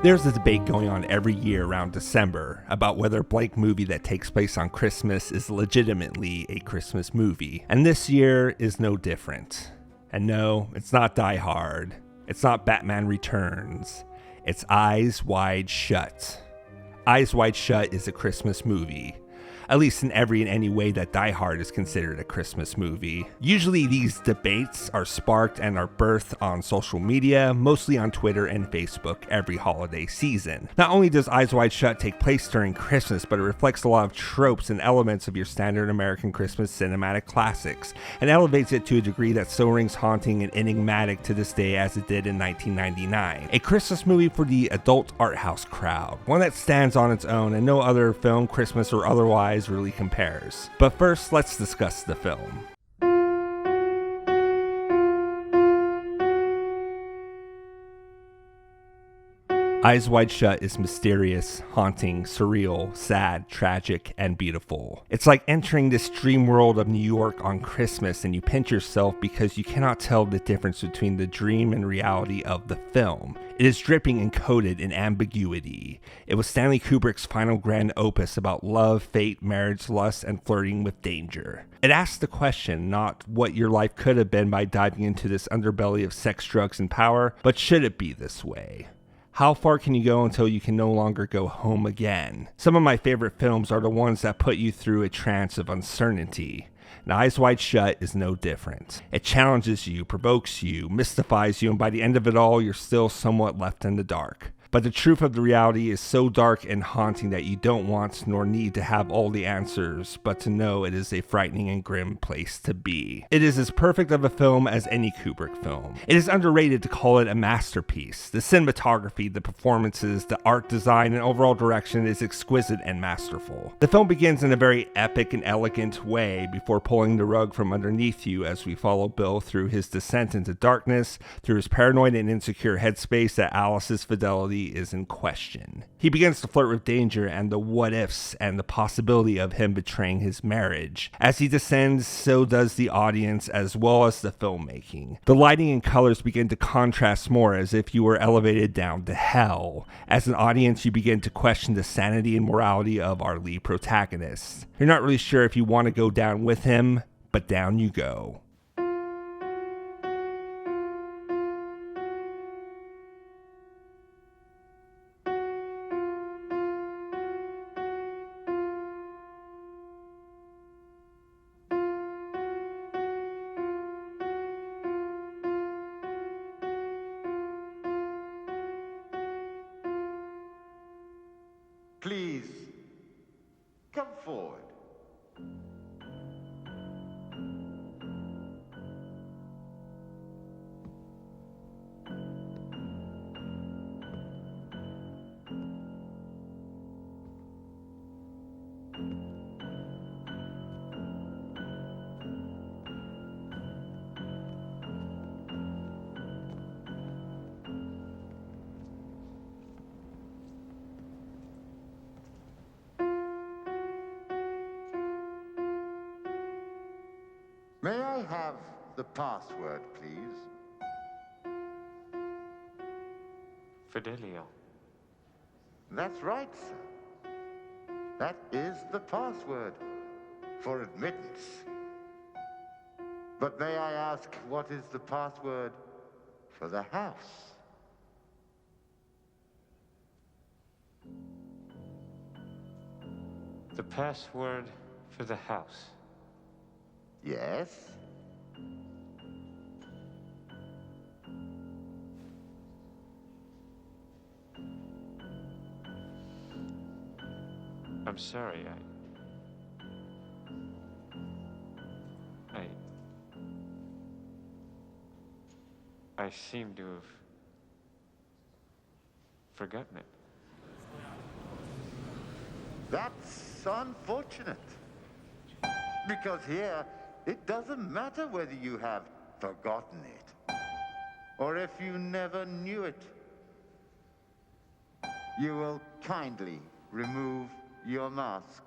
There's a debate going on every year around December about whether a blank movie that takes place on Christmas is legitimately a Christmas movie. And this year is no different. And no, it's not Die Hard. It's not Batman Returns. It's Eyes Wide Shut. Eyes Wide Shut is a Christmas movie. At least in every and any way that Die Hard is considered a Christmas movie. Usually these debates are sparked and are birthed on social media, mostly on Twitter and Facebook every holiday season. Not only does Eyes Wide Shut take place during Christmas, but it reflects a lot of tropes and elements of your standard American Christmas cinematic classics, and elevates it to a degree that still rings haunting and enigmatic to this day as it did in 1999. A Christmas movie for the adult art house crowd, one that stands on its own and no other film, Christmas or otherwise, really compares. But first, let's discuss the film. Eyes Wide Shut is mysterious, haunting, surreal, sad, tragic, and beautiful. It's like entering this dream world of New York on Christmas and you pinch yourself because you cannot tell the difference between the dream and reality of the film. It is dripping and coated in ambiguity. It was Stanley Kubrick's final grand opus about love, fate, marriage, lust, and flirting with danger. It asks the question not what your life could have been by diving into this underbelly of sex, drugs, and power, but should it be this way? How far can you go until you can no longer go home again? Some of my favorite films are the ones that put you through a trance of uncertainty. And Eyes Wide Shut is no different. It challenges you, provokes you, mystifies you, and by the end of it all, you're still somewhat left in the dark. But the truth of the reality is so dark and haunting that you don't want nor need to have all the answers, but to know it is a frightening and grim place to be. It is as perfect of a film as any Kubrick film. It is underrated to call it a masterpiece. The cinematography, the performances, the art design, and overall direction is exquisite and masterful. The film begins in a very epic and elegant way before pulling the rug from underneath you as we follow Bill through his descent into darkness, through his paranoid and insecure headspace that Alice's fidelity is in question. He begins to flirt with danger and the what-ifs and the possibility of him betraying his marriage. As he descends, so does the audience as well as the filmmaking. The lighting and colors begin to contrast more as if you were elevated down to hell. As an audience, you begin to question the sanity and morality of our lead protagonist. You're not really sure if you want to go down with him, but down you go. Please, come forward. May I have the password, please? Fidelio. That's right, sir. That is the password for admittance. But may I ask, what is the password for the house? The password for the house. Yes? I'm sorry, I seem to have forgotten it. That's unfortunate. Because here, it doesn't matter whether you have forgotten it, or if you never knew it. You will kindly remove your mask.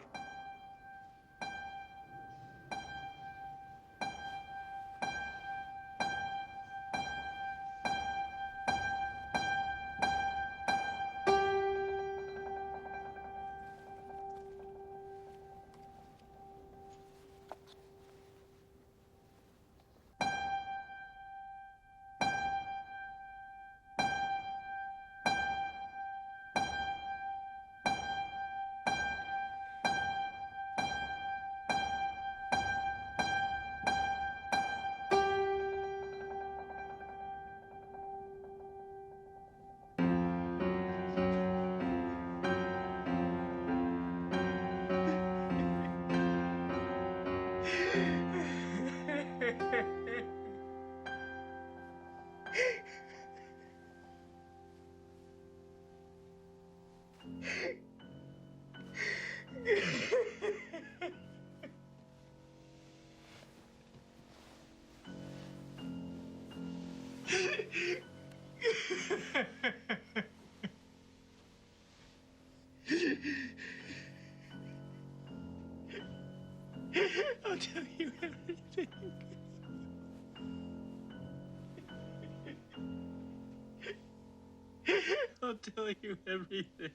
I'll tell you everything. I'll tell you everything.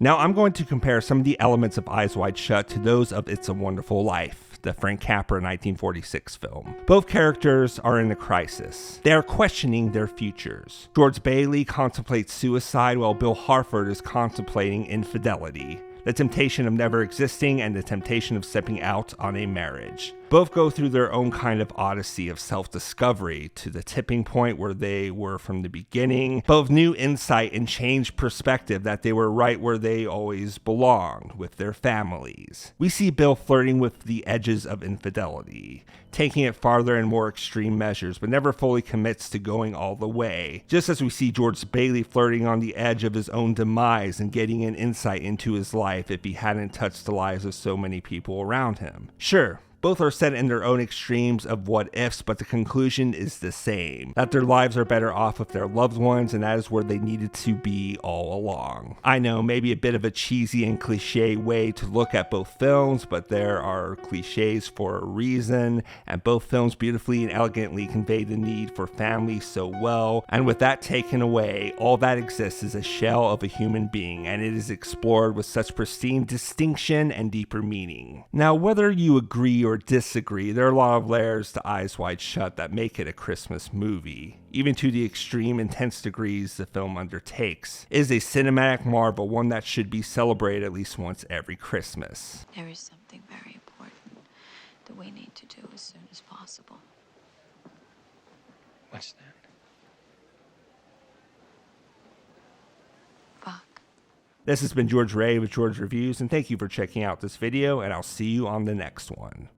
Now I'm going to compare some of the elements of Eyes Wide Shut to those of It's a Wonderful Life, the Frank Capra 1946 film. Both characters are in a crisis. They are questioning their futures. George Bailey contemplates suicide while Bill Harford is contemplating infidelity, the temptation of never existing and the temptation of stepping out on a marriage. Both go through their own kind of odyssey of self-discovery to the tipping point where they were from the beginning. Both new insight and changed perspective that they were right where they always belonged, with their families. We see Bill flirting with the edges of infidelity, taking it farther in more extreme measures, but never fully commits to going all the way. Just as we see George Bailey flirting on the edge of his own demise and getting an insight into his life if he hadn't touched the lives of so many people around him. Sure, both are set in their own extremes of what ifs, but the conclusion is the same, that their lives are better off with their loved ones, and that is where they needed to be all along. I know, maybe a bit of a cheesy and cliche way to look at both films, but there are cliches for a reason, and both films beautifully and elegantly convey the need for family so well, and with that taken away, all that exists is a shell of a human being, and it is explored with such pristine distinction and deeper meaning. Now, whether you agree or disagree, there are a lot of layers to Eyes Wide Shut that make it a Christmas movie. Even to the extreme intense degrees the film undertakes, it is a cinematic marvel, one that should be celebrated at least once every Christmas. There is something very important that we need to do as soon as possible. What's that? Fuck. This has been George Ray with George Reviews, and thank you for checking out this video, and I'll see you on the next one.